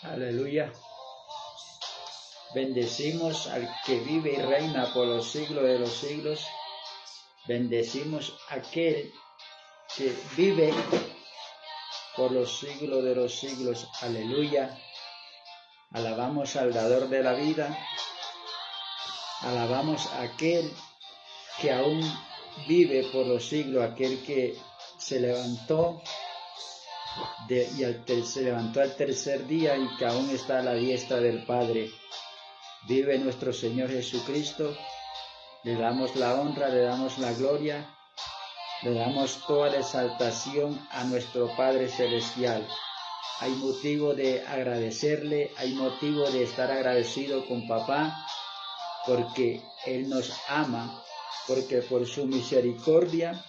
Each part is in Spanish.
Aleluya. Bendecimos al que vive y reina por los siglos de los siglos. Bendecimos a aquel que vive por los siglos de los siglos. Aleluya. Alabamos al dador de la vida. Alabamos a aquel que aún vive por los siglos, aquel que se levantó se levantó al tercer día y que aún está a la diestra del Padre. Vive nuestro Señor Jesucristo. Le damos la honra, le damos la gloria, le damos toda la exaltación a nuestro Padre Celestial. Hay motivo de agradecerle, hay motivo de estar agradecido con papá, porque Él nos ama, porque por su misericordia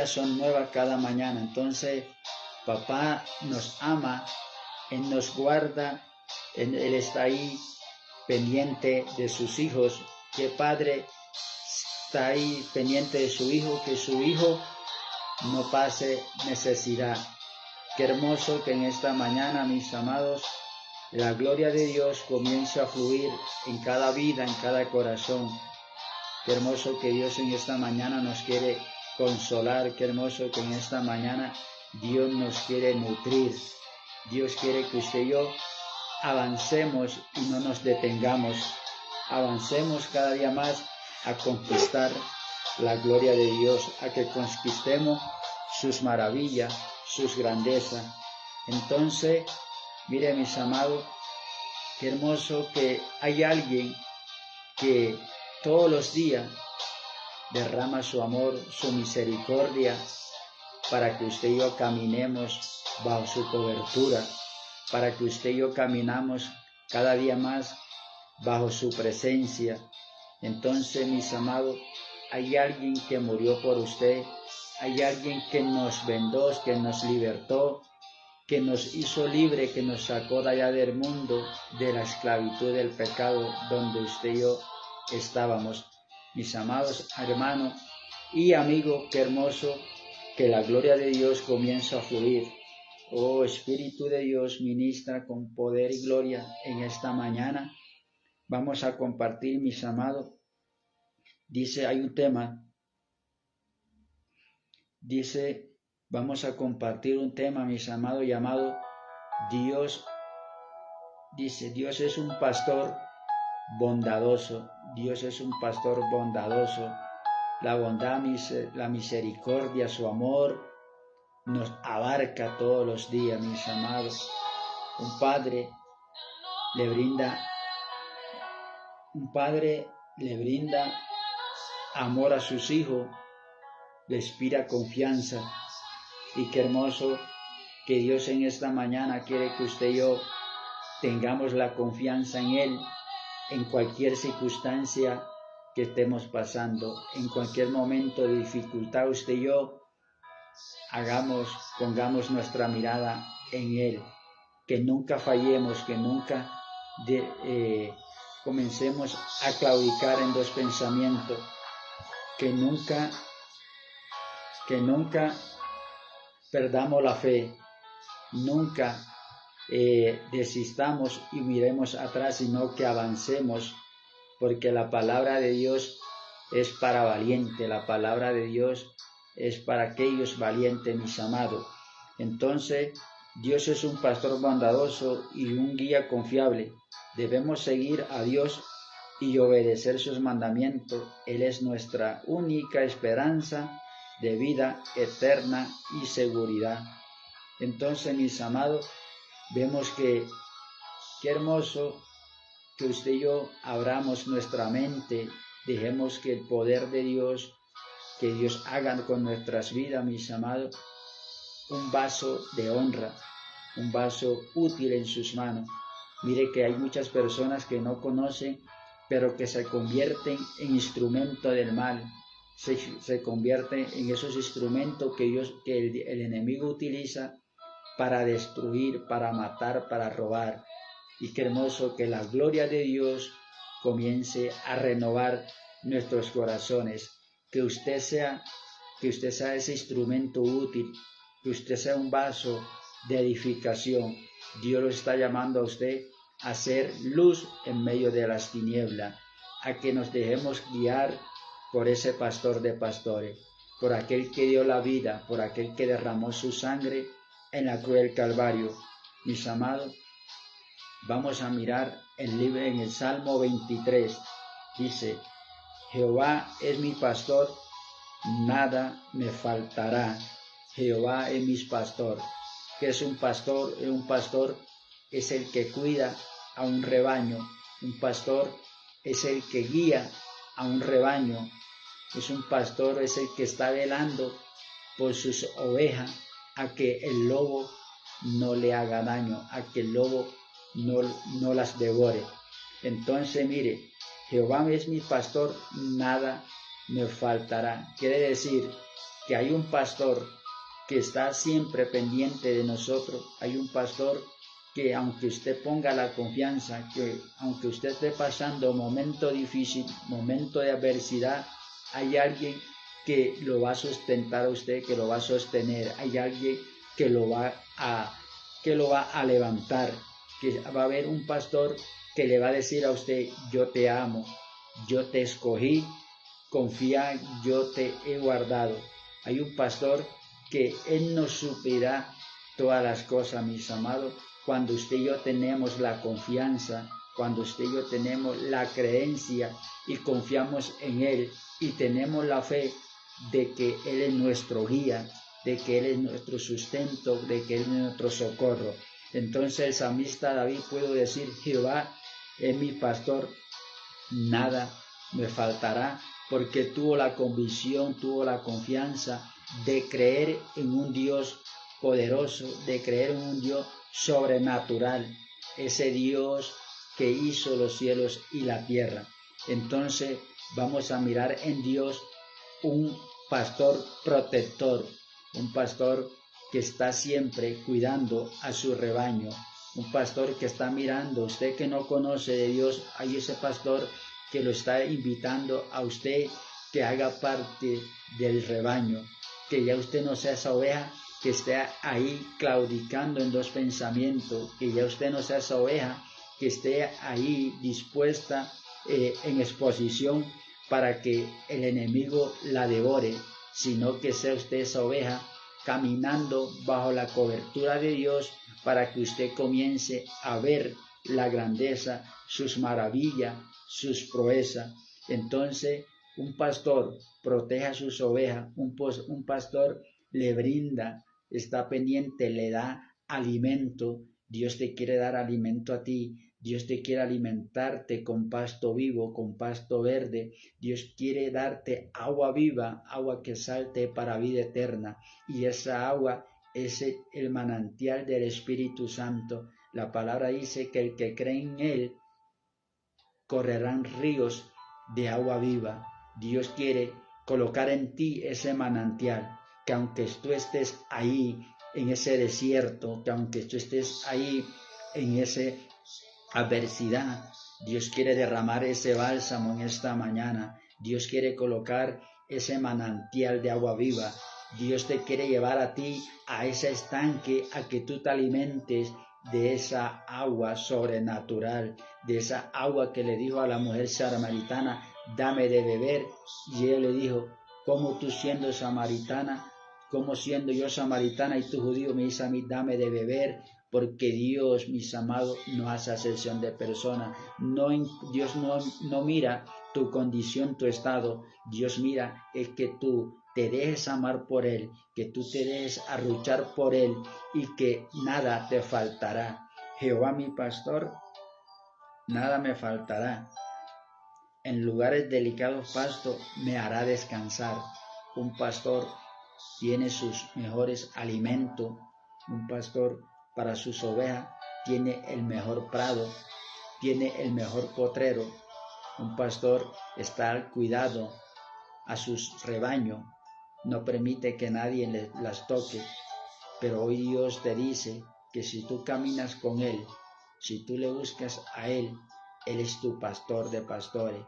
son nuevas cada mañana. Entonces, papá nos ama, Él nos guarda, Él está ahí pendiente de sus hijos. ¿Qué padre está ahí pendiente de su hijo? Que su hijo no pase necesidad. Qué hermoso que en esta mañana, mis amados, la gloria de Dios comience a fluir en cada vida, en cada corazón. Qué hermoso que Dios en esta mañana nos quiere consolar. Qué hermoso que en esta mañana Dios nos quiere nutrir. Dios quiere que usted y yo avancemos y no nos detengamos. Avancemos cada día más a conquistar la gloria de Dios, a que conquistemos sus maravillas, sus grandezas. Entonces, mire, mis amados, qué hermoso que hay alguien que todos los días derrama su amor, su misericordia, para que usted y yo caminemos bajo su cobertura, para que usted y yo caminamos cada día más bajo su presencia. Entonces, mis amados, hay alguien que murió por usted, hay alguien que nos vendó, que nos libertó, que nos hizo libre, que nos sacó de allá del mundo, de la esclavitud del pecado, donde usted y yo estábamos. Mis amados hermanos y amigos, qué hermoso que la gloria de Dios comienza a fluir. Oh, Espíritu de Dios, ministra con poder y gloria en esta mañana. Vamos a compartir, mis amados. Dice, hay un tema. Dice, vamos a compartir un tema, mis amados, llamado Dios. Dice, Dios es un pastor bondadoso. Dios es un pastor bondadoso. La bondad, la misericordia, su amor nos abarca todos los días, mis amados. Un padre le brinda amor a sus hijos, le inspira confianza. Y qué hermoso que Dios en esta mañana quiere que usted y yo tengamos la confianza en Él en cualquier circunstancia que estemos pasando, en cualquier momento de dificultad. Usted y yo pongamos nuestra mirada en Él, que nunca fallemos, que nunca comencemos a claudicar en los pensamientos, que nunca perdamos la fe, nunca desistamos y miremos atrás, sino que avancemos, porque la palabra de Dios es para valientes, la palabra de Dios es para aquellos valientes, mis amados. Entonces, Dios es un pastor bondadoso y un guía confiable. Debemos seguir a Dios y obedecer sus mandamientos. Él es nuestra única esperanza de vida eterna y seguridad. Entonces, mis amados, vemos que qué hermoso que usted y yo abramos nuestra mente, dejemos que el poder de Dios, que Dios haga con nuestras vidas, mis amados, un vaso de honra, un vaso útil en sus manos. Mire que hay muchas personas que no conocen, pero que se convierten en instrumento del mal, se convierten en esos instrumentos que el enemigo utiliza para destruir, para matar, para robar. Y qué hermoso que la gloria de Dios comience a renovar nuestros corazones, que usted sea ese instrumento útil, que usted sea un vaso de edificación. Dios lo está llamando a usted a ser luz en medio de las tinieblas, a que nos dejemos guiar por ese pastor de pastores, por aquel que dio la vida, por aquel que derramó su sangre en la cruz del Calvario. Mis amados, vamos a mirar el libro en el Salmo 23. Dice: Jehová es mi pastor, nada me faltará. Jehová es mi pastor. ¿Qué es un pastor? Un pastor es el que cuida a un rebaño. Un pastor es el que guía a un rebaño. Es un pastor, es el que está velando por sus ovejas, a que el lobo no le haga daño, a que el lobo no las devore. Entonces, mire, Jehová es mi pastor, nada me faltará. Quiere decir que hay un pastor que está siempre pendiente de nosotros. Hay un pastor que, aunque usted ponga la confianza, que aunque usted esté pasando un momento difícil, momento de adversidad, hay alguien que lo va a sustentar a usted, que lo va a sostener. Hay alguien que lo va a levantar, que va a haber un pastor que le va a decir a usted: yo te amo, yo te escogí, confía, yo te he guardado. Hay un pastor que Él nos suplirá todas las cosas, mis amados, cuando usted y yo tenemos la confianza, cuando usted y yo tenemos la creencia y confiamos en Él y tenemos la fe de que Él es nuestro guía, de que Él es nuestro sustento, de que Él es nuestro socorro. Entonces el salmista David puede decir: Jehová es mi pastor, nada me faltará, porque tuvo la convicción, tuvo la confianza de creer en un Dios poderoso, de creer en un Dios sobrenatural, ese Dios que hizo los cielos y la tierra. Entonces vamos a mirar en Dios un pastor protector, un pastor que está siempre cuidando a su rebaño, un pastor que está mirando. Usted que no conoce de Dios, hay ese pastor que lo está invitando a usted que haga parte del rebaño, que ya usted no sea esa oveja que esté ahí claudicando en dos pensamientos, que ya usted no sea esa oveja que esté ahí dispuesta en exposición para que el enemigo la devore, sino que sea usted esa oveja caminando bajo la cobertura de Dios, para que usted comience a ver la grandeza, sus maravillas, sus proezas. Entonces, un pastor protege a sus ovejas, un pastor le brinda, está pendiente, le da alimento. Dios te quiere dar alimento a ti. Dios te quiere alimentarte con pasto vivo, con pasto verde. Dios quiere darte agua viva, agua que salte para vida eterna. Y esa agua es el manantial del Espíritu Santo. La palabra dice que el que cree en Él correrán ríos de agua viva. Dios quiere colocar en ti ese manantial, que aunque tú estés ahí en ese desierto, que aunque tú estés ahí en esa adversidad, Dios quiere derramar ese bálsamo en esta mañana. Dios quiere colocar ese manantial de agua viva. Dios te quiere llevar a ti a ese estanque, a que tú te alimentes de esa agua sobrenatural, de esa agua que le dijo a la mujer samaritana: dame de beber. Y ella le dijo: ¿cómo tú siendo samaritana, cómo siendo yo samaritana y tú judío me dices a mí dame de beber? Porque Dios, mis amados, no hace acepción de personas. Dios no mira tu condición, tu estado. Dios mira es que tú te dejes amar por Él, que tú te dejes arruchar por Él y que nada te faltará. Jehová mi pastor, nada me faltará. En lugares delicados pastos me hará descansar. Un pastor tiene sus mejores alimentos. Un pastor para sus ovejas tiene el mejor prado, tiene el mejor potrero. Un pastor está al cuidado a sus rebaños, no permite que nadie las toque. Pero hoy Dios te dice que si tú caminas con Él, si tú le buscas a Él, Él es tu pastor de pastores.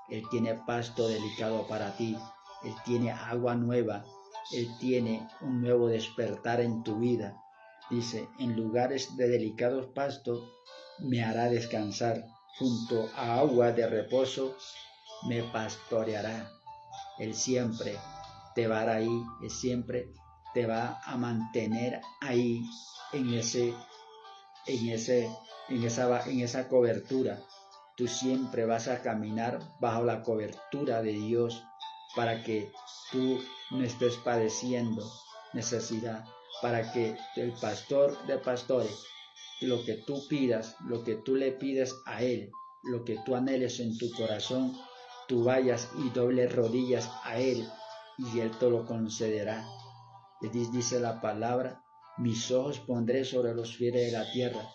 Él tiene pasto delicado para ti, Él tiene agua nueva, Él tiene un nuevo despertar en tu vida. Dice, en lugares de delicados pastos me hará descansar, junto a agua de reposo me pastoreará. Él siempre te va a dar ahí, Él siempre te va a mantener ahí en esa cobertura. Tú siempre vas a caminar bajo la cobertura de Dios para que tú no estés padeciendo necesidad, para que el pastor de pastores, lo que tú pidas, lo que tú le pides a Él, lo que tú anheles en tu corazón, tú vayas y dobles rodillas a Él y Él te lo concederá. Dice la palabra, mis ojos pondré sobre los fieles de la tierra,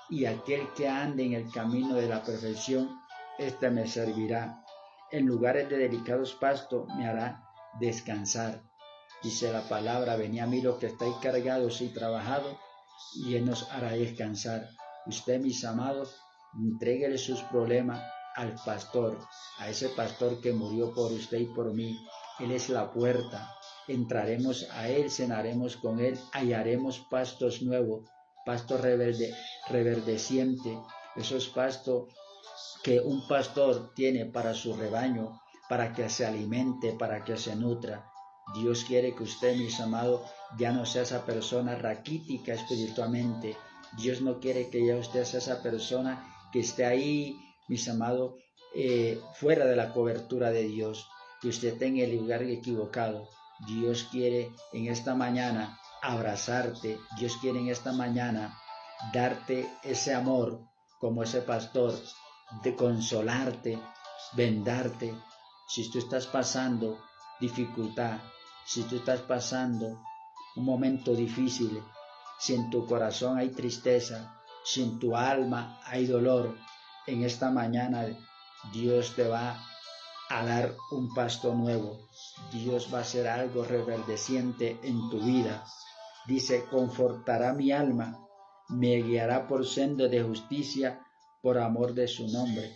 y aquel que ande en el camino de la perfección, éste me servirá. En lugares de delicados pastos me hará descansar. Dice la palabra, venid a mí los que estáis cargados y trabajados, y Él nos hará descansar. Usted, mis amados, entréguele sus problemas al pastor, a ese pastor que murió por usted y por mí. Él es la puerta. Entraremos a Él, cenaremos con Él, hallaremos pastos nuevos, pasto reverdeciente, esos pastos que un pastor tiene para su rebaño, para que se alimente, para que se nutra. Dios quiere que usted, mis amados, ya no sea esa persona raquítica espiritualmente. Dios no quiere que ya usted sea esa persona que esté ahí, mis amados, fuera de la cobertura de Dios, que usted esté en el lugar equivocado. Dios quiere en esta mañana abrazarte. Dios quiere en esta mañana darte ese amor como ese pastor, de consolarte, vendarte. Si tú estás pasando dificultad, si tú estás pasando un momento difícil, si en tu corazón hay tristeza, si en tu alma hay dolor, en esta mañana Dios te va a dar un pasto nuevo. Dios va a hacer algo reverdeciente en tu vida. Dice, confortará mi alma, me guiará por senda de justicia por amor de su nombre.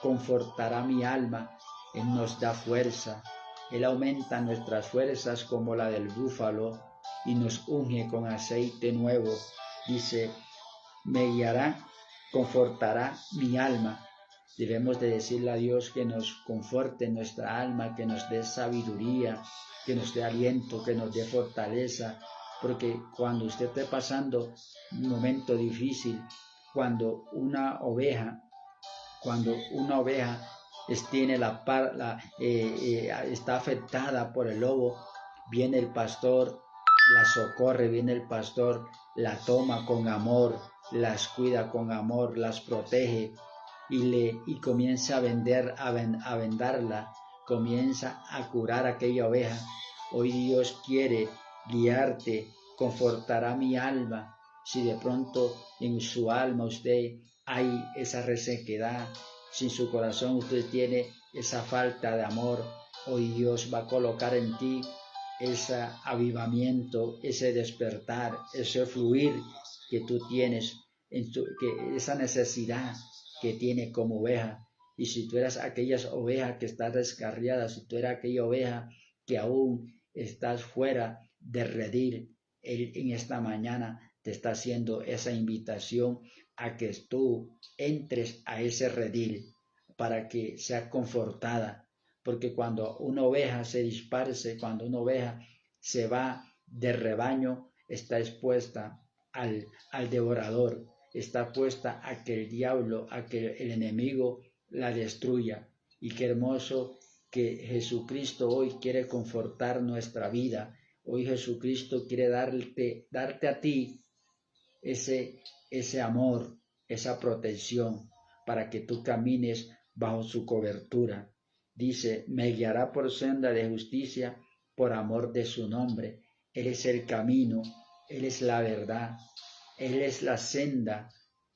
Confortará mi alma, Él nos da fuerza, Él aumenta nuestras fuerzas como la del búfalo y nos unge con aceite nuevo. Dice, me guiará, confortará mi alma. Debemos de decirle a Dios que nos conforte nuestra alma, que nos dé sabiduría, que nos dé aliento, que nos dé fortaleza, porque cuando usted esté pasando un momento difícil, cuando una oveja está afectada por el lobo, viene el pastor, la socorre, viene el pastor, la toma con amor, las cuida con amor, las protege y comienza a vendarla, comienza a curar aquella oveja. Hoy Dios quiere guiarte, confortará mi alma. Si de pronto en su alma usted hay esa resequedad, si en su corazón usted tiene esa falta de amor, hoy Dios va a colocar en ti ese avivamiento, ese despertar, ese fluir que tú tienes, esa necesidad que tiene como oveja. Y si tú eres aquellas ovejas que estás descarriada, si tú eres aquella oveja que aún estás fuera de redil, Él en esta mañana te está haciendo esa invitación a que tú entres a ese redil para que seas confortada, porque cuando una oveja se disparce, cuando una oveja se va de rebaño, está expuesta al devorador, está puesta a que el diablo, a que el enemigo la destruya. Y qué hermoso que Jesucristo hoy quiere confortar nuestra vida. Hoy Jesucristo quiere darte a ti ese amor, esa protección, para que tú camines bajo su cobertura. Dice, me guiará por senda de justicia por amor de su nombre. Él es el camino, Él es la verdad, Él es la senda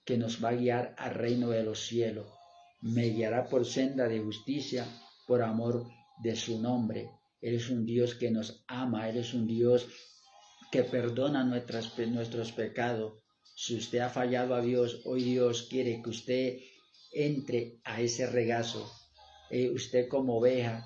que nos va a guiar al reino de los cielos. Me guiará por senda de justicia por amor de su nombre. Él es un Dios que nos ama, Él es un Dios que perdona nuestros pecados. Si usted ha fallado a Dios, hoy Dios quiere que usted entre a ese regazo. Usted como oveja,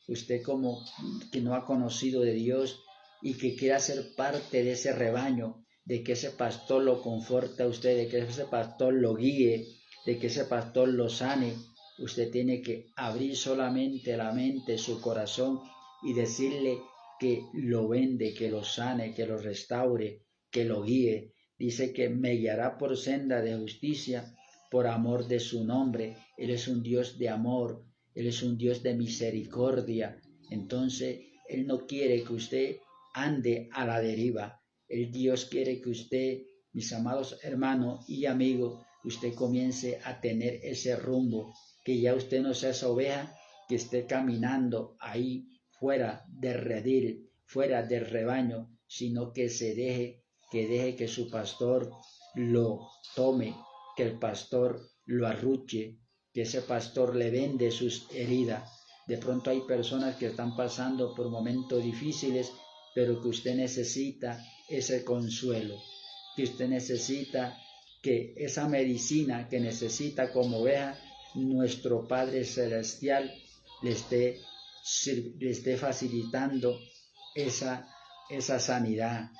usted como que no ha conocido de Dios y que quiera ser parte de ese rebaño, de que ese pastor lo conforte a usted, de que ese pastor lo guíe, de que ese pastor lo sane. Usted tiene que abrir solamente la mente, su corazón, y decirle que lo vende, que lo sane, que lo restaure, que lo guíe. Dice que me guiará por senda de justicia, por amor de su nombre. Él es un Dios de amor, Él es un Dios de misericordia. Entonces, Él no quiere que usted ande a la deriva. El Dios quiere que usted, mis amados hermanos y amigos, usted comience a tener ese rumbo, que ya usted no sea esa oveja que esté caminando ahí fuera del redil, fuera del rebaño, sino que deje que su pastor lo tome, que el pastor lo arruche, que ese pastor le vende sus heridas. De pronto hay personas que están pasando por momentos difíciles, pero que usted necesita ese consuelo, que usted necesita que esa medicina que necesita como oveja, nuestro Padre Celestial le esté facilitando esa sanidad,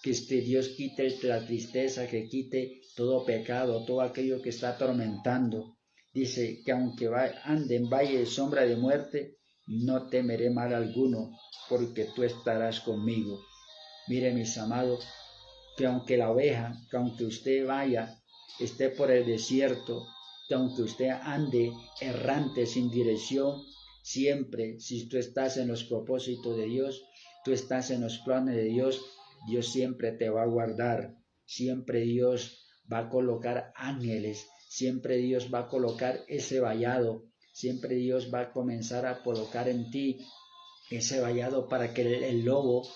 que Dios quite la tristeza, que quite todo pecado, todo aquello que está atormentando. Dice que aunque ande en valle de sombra de muerte, no temeré mal alguno, porque tú estarás conmigo. Mire, mis amados, que aunque la oveja, que aunque usted vaya, esté por el desierto, que aunque usted ande errante sin dirección, siempre, si tú estás en los propósitos de Dios, tú estás en los planes de Dios, Dios siempre te va a guardar, siempre Dios va a colocar ángeles, siempre Dios va a colocar ese vallado, siempre Dios va a comenzar a colocar en ti ese vallado para que el lobo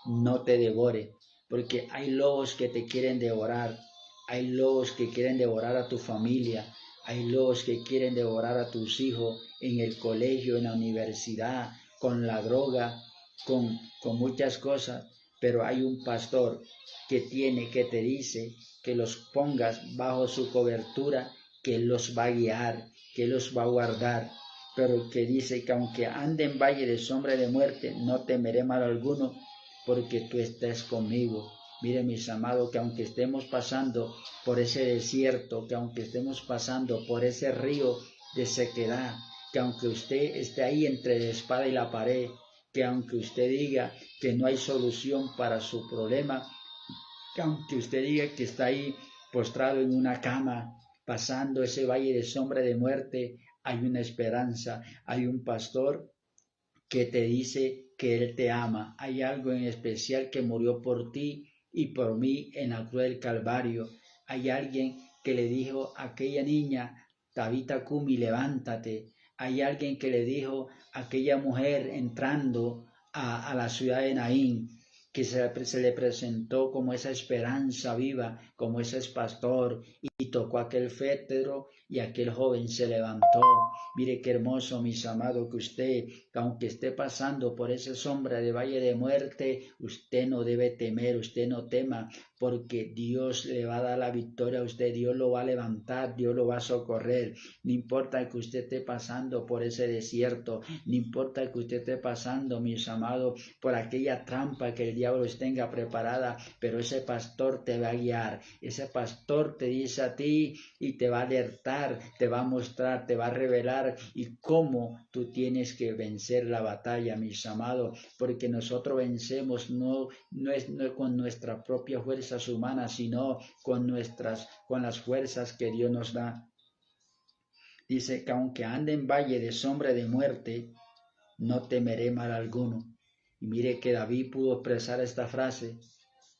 no te devore, porque hay lobos que te quieren devorar, hay lobos que quieren devorar a tu familia, hay lobos que quieren devorar a tus hijos en el colegio, en la universidad, con la droga, con muchas cosas, pero hay un pastor que te dice que los pongas bajo su cobertura, que Él los va a guiar, que Él los va a guardar, pero que dice que aunque ande en valle de sombra de muerte, no temeré mal alguno, porque tú estés conmigo. Mire, mis amados, que aunque estemos pasando por ese desierto, que aunque estemos pasando por ese río de sequedad, que aunque usted esté ahí entre la espada y la pared, que aunque usted diga que no hay solución para su problema, que aunque usted diga que está ahí postrado en una cama, pasando ese valle de sombra de muerte, hay una esperanza, hay un pastor que te dice que Él te ama. Hay algo en especial que murió por ti y por mí en la cruz del Calvario. Hay alguien que le dijo a aquella niña, Tabita Kumi, levántate. Hay alguien que le dijo a aquella mujer entrando a la ciudad de Naín, que se le presentó como esa esperanza viva, como ese pastor, y tocó aquel féretro y aquel joven se levantó. Mire qué hermoso, mis amados, que usted, que aunque esté pasando por esa sombra de valle de muerte, usted no debe temer, usted no tema, porque Dios le va a dar la victoria a usted, Dios lo va a levantar, Dios lo va a socorrer. No importa que usted esté pasando por ese desierto, no importa que usted esté pasando, mis amados, por aquella trampa que el diablo tenga preparada, pero ese pastor te va a guiar, ese pastor te dice a ti y te va a alertar, te va a mostrar, te va a revelar y cómo tú tienes que vencer la batalla, mis amados, porque nosotros vencemos no con nuestras propias fuerzas humanas, sino con las fuerzas que Dios nos da. Dice que aunque ande en valle de sombra de muerte, no temeré mal alguno. Y mire que David pudo expresar esta frase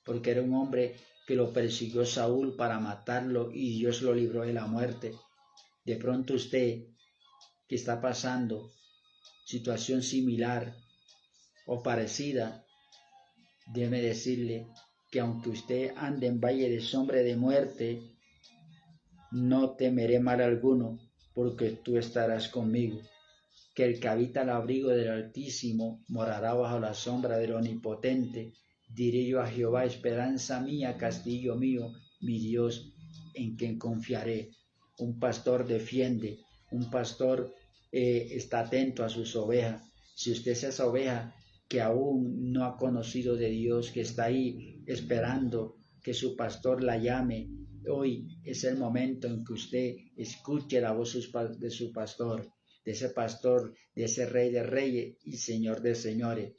porque era un hombre que lo persiguió Saúl para matarlo y Dios lo libró de la muerte. De pronto usted que está pasando situación similar o parecida, déjeme decirle que aunque usted ande en valle de sombra de muerte, no temeré mal alguno, porque tú estarás conmigo. Que el que habita el abrigo del Altísimo morará bajo la sombra del Omnipotente. Diré yo a Jehová, esperanza mía, castillo mío, mi Dios, en quien confiaré. Un pastor defiende, un pastor está atento a sus ovejas. Si usted es esa oveja que aún no ha conocido de Dios, que está ahí esperando que su pastor la llame. Hoy es el momento en que usted escuche la voz de su pastor, de ese rey de reyes y señor de señores.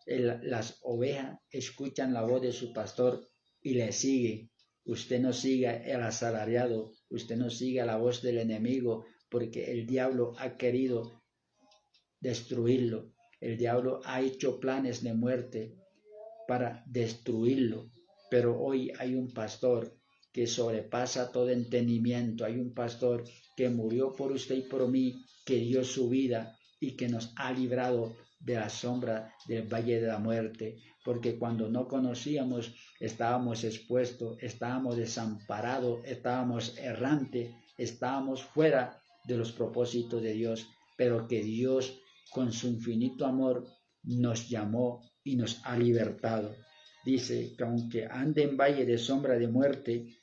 Las ovejas escuchan la voz de su pastor y le siguen. Usted no siga el asalariado, usted no siga la voz del enemigo, porque el diablo ha querido destruirlo. El diablo ha hecho planes de muerte para destruirlo. Pero hoy hay un pastor que sobrepasa todo entendimiento. Hay un pastor que murió por usted y por mí, que dio su vida y que nos ha librado de la sombra del valle de la muerte. Porque cuando no conocíamos, estábamos expuestos, estábamos desamparados, estábamos errantes, estábamos fuera de los propósitos de Dios. Pero que Dios, con su infinito amor, nos llamó y nos ha libertado. Dice que aunque ande en valle de sombra de muerte,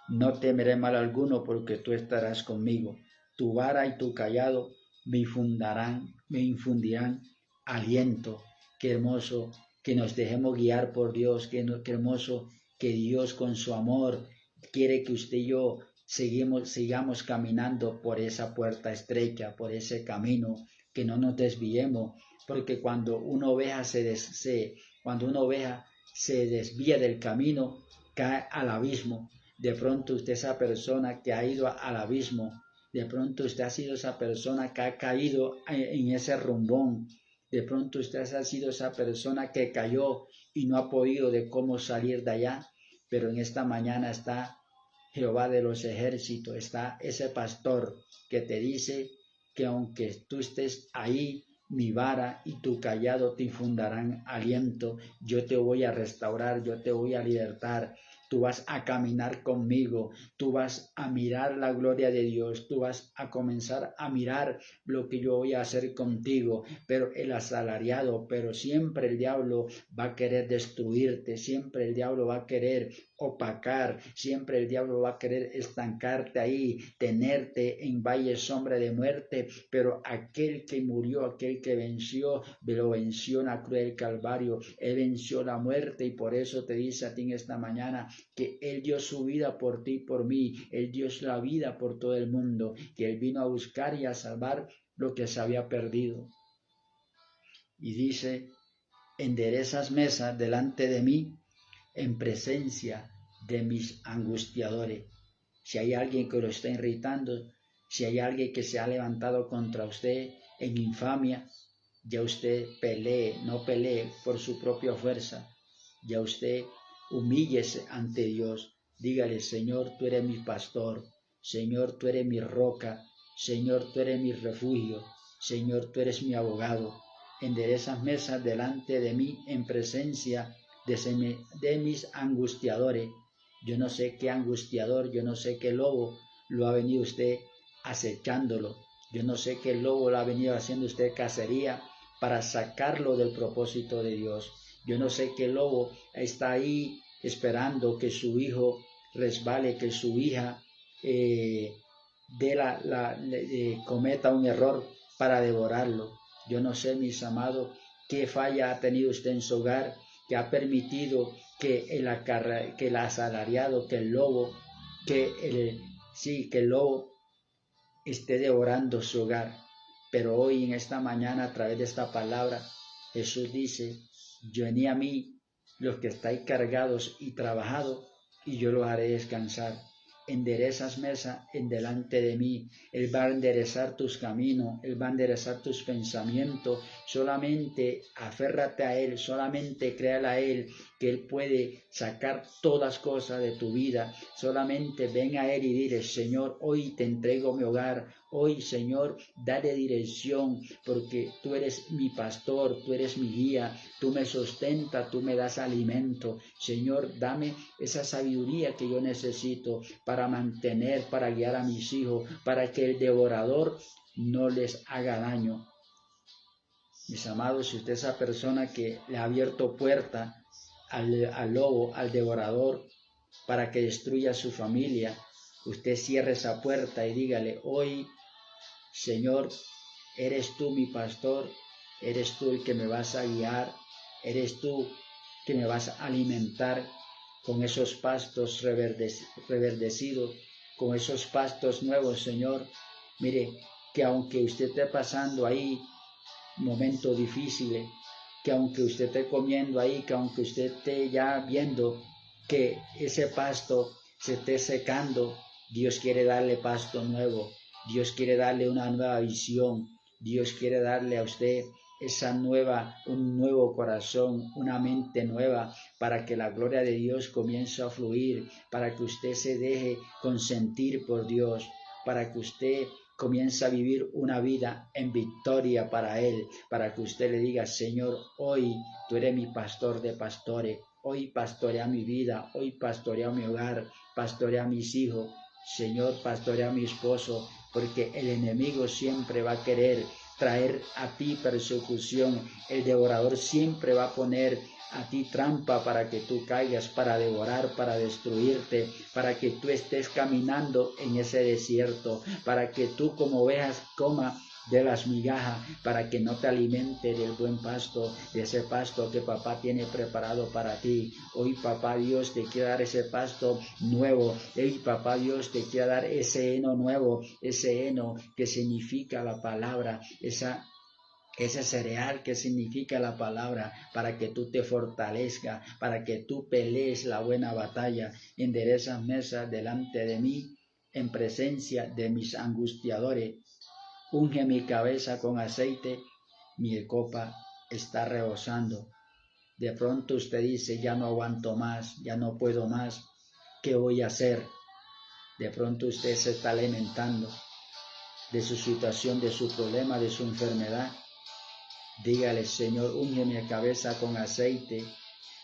no temeré mal alguno, porque tú estarás conmigo. Tu vara y tu callado me infundirán aliento. Qué hermoso que nos dejemos guiar por Dios, qué hermoso que Dios con su amor quiere que usted y yo sigamos caminando por esa puerta estrecha, por ese camino, que no nos desviemos, porque cuando una oveja se desvía del camino, cae al abismo. De pronto usted es esa persona que ha ido al abismo, de pronto usted ha sido esa persona que ha caído en ese rumbón, de pronto usted ha sido esa persona que cayó y no ha podido de cómo salir de allá, pero en esta mañana está Jehová de los ejércitos, está ese pastor que te dice que aunque tú estés ahí, mi vara y tu callado te infundarán aliento. Yo te voy a restaurar, yo te voy a libertar. Tú vas a caminar conmigo, tú vas a mirar la gloria de Dios, tú vas a comenzar a mirar lo que yo voy a hacer contigo. Pero el asalariado, pero siempre el diablo va a querer destruirte, siempre el diablo va a querer opacar, siempre el diablo va a querer estancarte ahí, tenerte en valle sombra de muerte. Pero aquel que murió, aquel que venció, lo venció en la cruz del Calvario, él venció la muerte, y por eso te dice a ti en esta mañana que él dio su vida por ti y por mí, él dio la vida por todo el mundo, que él vino a buscar y a salvar lo que se había perdido. Y dice: enderezas mesas delante de mí en presencia de mis angustiadores. Si hay alguien que lo está irritando, si hay alguien que se ha levantado contra usted en infamia, ya usted no pelee por su propia fuerza, ya usted humíllese ante Dios. Dígale: Señor, tú eres mi pastor, Señor, tú eres mi roca, Señor, tú eres mi refugio, Señor, tú eres mi abogado. Enderezas mesas delante de mí en presencia de mis angustiadores. Yo no sé qué angustiador, yo no sé qué lobo lo ha venido usted acechándolo. Yo no sé qué lobo lo ha venido haciendo usted cacería para sacarlo del propósito de Dios. Yo no sé qué lobo está ahí esperando que su hijo resbale, que su hija cometa un error para devorarlo. Yo no sé, mis amados, qué falla ha tenido usted en su hogar, que ha permitido que el asalariado, que el lobo, que el lobo esté devorando su hogar. Pero hoy, en esta mañana, a través de esta palabra, Jesús dice: venid a mí los que estáis cargados y trabajados, y yo los haré descansar. Enderezas mesa en delante de mí. Él va a enderezar tus caminos, Él va a enderezar tus pensamientos. Solamente aférrate a Él, solamente créale a Él que Él puede sacar todas cosas de tu vida. Solamente ven a Él y dile: Señor, hoy te entrego mi hogar. Hoy, Señor, dale dirección, porque tú eres mi pastor, tú eres mi guía, tú me sustentas, tú me das alimento. Señor, dame esa sabiduría que yo necesito para mantener, para guiar a mis hijos, para que el devorador no les haga daño. Mis amados, si usted es esa persona que le ha abierto puerta al lobo, al devorador, para que destruya su familia, usted cierre esa puerta y dígale: hoy, Señor, eres tú mi pastor, eres tú el que me vas a guiar, eres tú que me vas a alimentar. con esos pastos reverdecidos, con esos pastos nuevos, Señor. Mire, que aunque usted esté pasando ahí momentos difíciles, que aunque usted esté comiendo ahí, que aunque usted esté ya viendo que ese pasto se esté secando, Dios quiere darle pasto nuevo, Dios quiere darle una nueva visión, Dios quiere darle a usted un nuevo corazón, una mente nueva, para que la gloria de Dios comience a fluir, para que usted se deje consentir por Dios, para que usted comience a vivir una vida en victoria para Él, para que usted le diga: Señor, hoy tú eres mi pastor de pastores, hoy pastorea mi vida, hoy pastorea mi hogar, pastorea a mis hijos, Señor, pastorea a mi esposo, porque el enemigo siempre va a querer traer a ti persecución, el devorador siempre va a poner a ti trampa para que tú caigas, para devorar, para destruirte, para que tú estés caminando en ese desierto, para que tú como ovejas coma de las migajas, para que no te alimente del buen pasto, de ese pasto que papá tiene preparado para ti. Hoy papá Dios te quiere dar ese pasto nuevo, hoy papá Dios te quiere dar ese heno nuevo, ese heno que significa la palabra, ese cereal que significa la palabra, para que tú te fortalezcas, para que tú pelees la buena batalla. Enderezas mesas delante de mí, en presencia de mis angustiadores. Unge mi cabeza con aceite, mi copa está rebosando. De pronto usted dice: ya no aguanto más, ya no puedo más, ¿qué voy a hacer? De pronto usted se está lamentando de su situación, de su problema, de su enfermedad. Dígale: Señor, unge mi cabeza con aceite,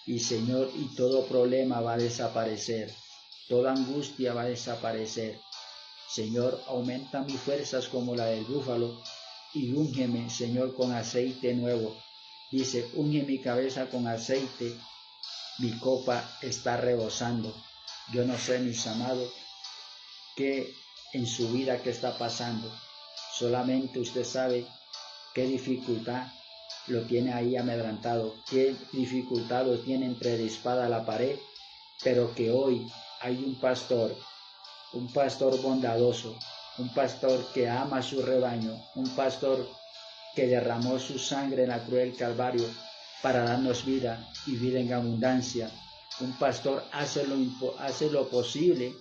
y Señor, y todo problema va a desaparecer, toda angustia va a desaparecer. Señor, aumenta mis fuerzas como la del búfalo, y úngeme, Señor, con aceite nuevo. Dice: unge mi cabeza con aceite, mi copa está rebosando. Yo no sé, mis amados, qué en su vida qué está pasando. Solamente usted sabe qué dificultad lo tiene ahí amedrantado, qué dificultad lo tiene entre la espada a la pared, pero que hoy hay un pastor bondadoso, un pastor que ama a su rebaño, un pastor que derramó su sangre en la cruz del Calvario para darnos vida y vida en abundancia. Un pastor hace lo posible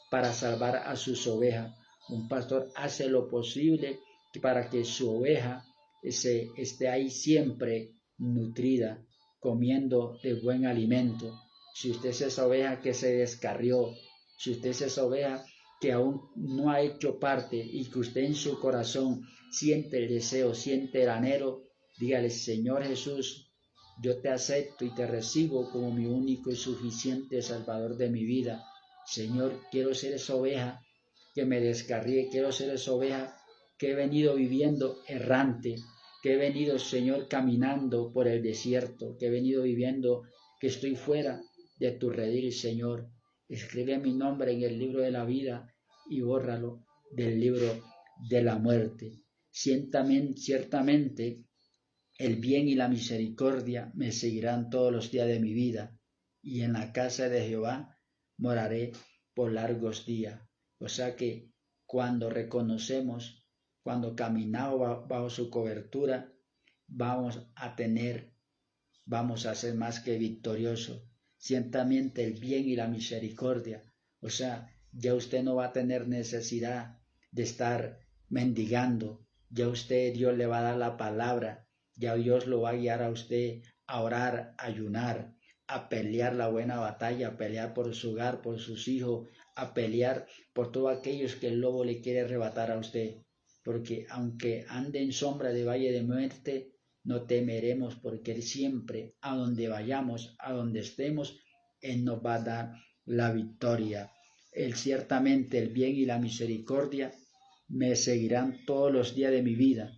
para salvar a sus ovejas. Un pastor hace lo posible para que su oveja esté ahí siempre nutrida, comiendo de buen alimento. Si usted es esa oveja que se descarrió, si usted es esa oveja que aún no ha hecho parte y que usted en su corazón siente el deseo, siente el anhelo, dígale: Señor Jesús, yo te acepto y te recibo como mi único y suficiente Salvador de mi vida. Señor, quiero ser esa oveja que me descarríe, quiero ser esa oveja que he venido viviendo errante, que he venido, Señor, caminando por el desierto, que he venido viviendo, que estoy fuera de tu redil, Señor. Escribe mi nombre en el libro de la vida y bórralo del libro de la muerte. Ciertamente el bien y la misericordia me seguirán todos los días de mi vida, y en la casa de Jehová moraré por largos días. O sea que cuando reconocemos, cuando caminamos bajo su cobertura, vamos a ser más que victoriosos. Ciertamente el bien y la misericordia, o sea, ya usted no va a tener necesidad de estar mendigando, ya Dios le va a dar la palabra, ya Dios lo va a guiar a usted a orar, a ayunar, a pelear la buena batalla, a pelear por su hogar, por sus hijos, a pelear por todos aquellos que el lobo le quiere arrebatar a usted, porque aunque ande en sombra de valle de muerte, no temeremos, porque Él siempre, a donde vayamos, a donde estemos, Él nos va a dar la victoria. Él ciertamente, el bien y la misericordia me seguirán todos los días de mi vida.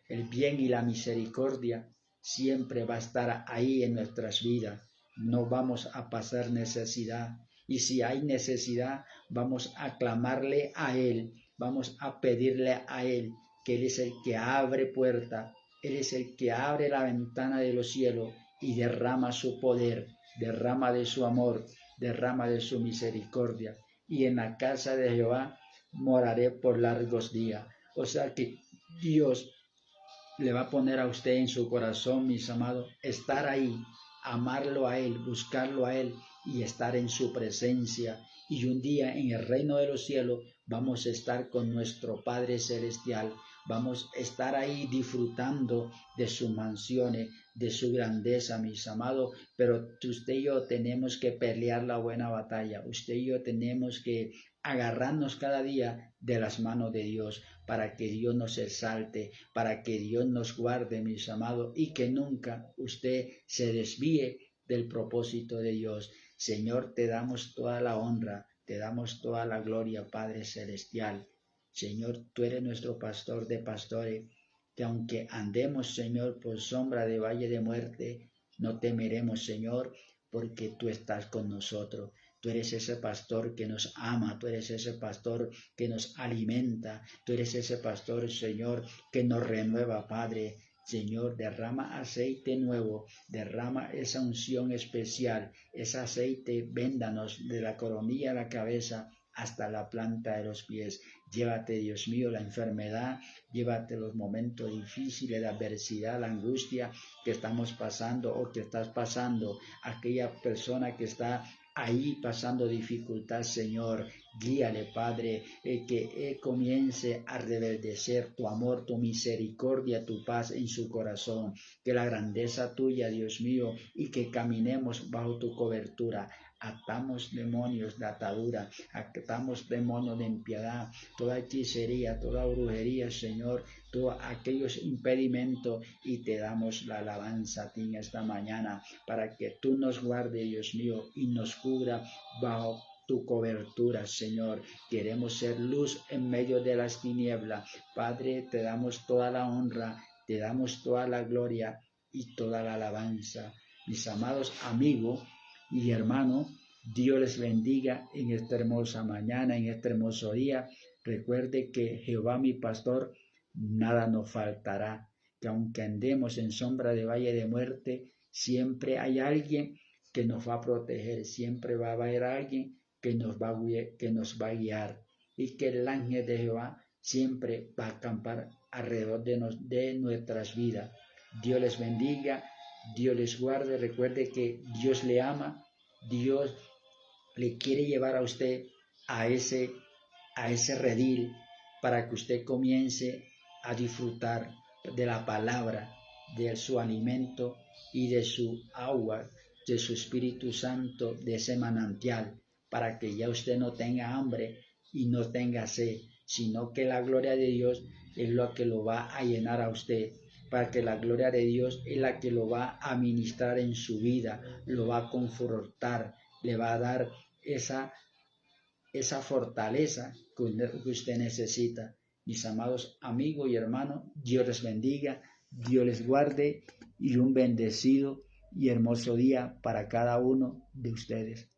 El bien y la misericordia siempre va a estar ahí en nuestras vidas. No vamos a pasar necesidad. Y si hay necesidad, vamos a clamarle a Él, vamos a pedirle a Él, que Él es el que abre puerta. Él es el que abre la ventana de los cielos y derrama su poder, derrama de su amor, derrama de su misericordia, y en la casa de Jehová moraré por largos días. O sea que Dios le va a poner a usted en su corazón, mis amados, estar ahí, amarlo a Él, buscarlo a Él y estar en su presencia. Y un día en el reino de los cielos vamos a estar con nuestro Padre Celestial. Vamos a estar ahí disfrutando de sus mansiones, de su grandeza, mis amados. Pero usted y yo tenemos que pelear la buena batalla. Usted y yo tenemos que agarrarnos cada día de las manos de Dios, para que Dios nos exalte, para que Dios nos guarde, mis amados, y que nunca usted se desvíe del propósito de Dios. Señor, te damos toda la honra, te damos toda la gloria, Padre Celestial. Señor, tú eres nuestro pastor de pastores, que aunque andemos, Señor, por sombra de valle de muerte, no temeremos, Señor, porque tú estás con nosotros. Tú eres ese pastor que nos ama, tú eres ese pastor que nos alimenta, tú eres ese pastor, Señor, que nos renueva, Padre. Señor, derrama aceite nuevo, derrama esa unción especial, ese aceite, véndanos de la coronilla a la cabeza hasta la planta de los pies. Llévate, Dios mío, la enfermedad, llévate los momentos difíciles, la adversidad, la angustia que estamos pasando o que estás pasando, aquella persona que está ahí pasando dificultad, Señor, guíale, Padre, que comience a reverdecer tu amor, tu misericordia, tu paz en su corazón, que la grandeza tuya, Dios mío, y que caminemos bajo tu cobertura. Atamos demonios de atadura, atamos demonios de impiedad, toda hechicería, toda brujería, Señor, todos aquellos impedimentos, y te damos la alabanza a ti en esta mañana, para que tú nos guardes, Dios mío, y nos cubra bajo tu cobertura, Señor. Queremos ser luz en medio de las tinieblas. Padre, te damos toda la honra, te damos toda la gloria y toda la alabanza. Mis amados amigos y hermanos, Dios les bendiga en esta hermosa mañana, en este hermoso día. Recuerde que Jehová mi pastor, nada nos faltará, que aunque andemos en sombra de valle de muerte, siempre hay alguien que nos va a proteger, siempre va a haber alguien que nos va a guiar, y que el ángel de Jehová siempre va a acampar alrededor de nuestras vidas. Dios les bendiga, Dios les guarde. Recuerde que Dios le ama, Dios le quiere llevar a usted a ese redil, para que usted comience a disfrutar de la palabra, de su alimento y de su agua, de su Espíritu Santo, de ese manantial, para que ya usted no tenga hambre y no tenga sed, sino que la gloria de Dios es lo que lo va a llenar a usted, para que la gloria de Dios es la que lo va a ministrar en su vida, lo va a confortar, le va a dar esa fortaleza que usted necesita. Mis amados amigos y hermanos, Dios les bendiga, Dios les guarde, y un bendecido y hermoso día para cada uno de ustedes.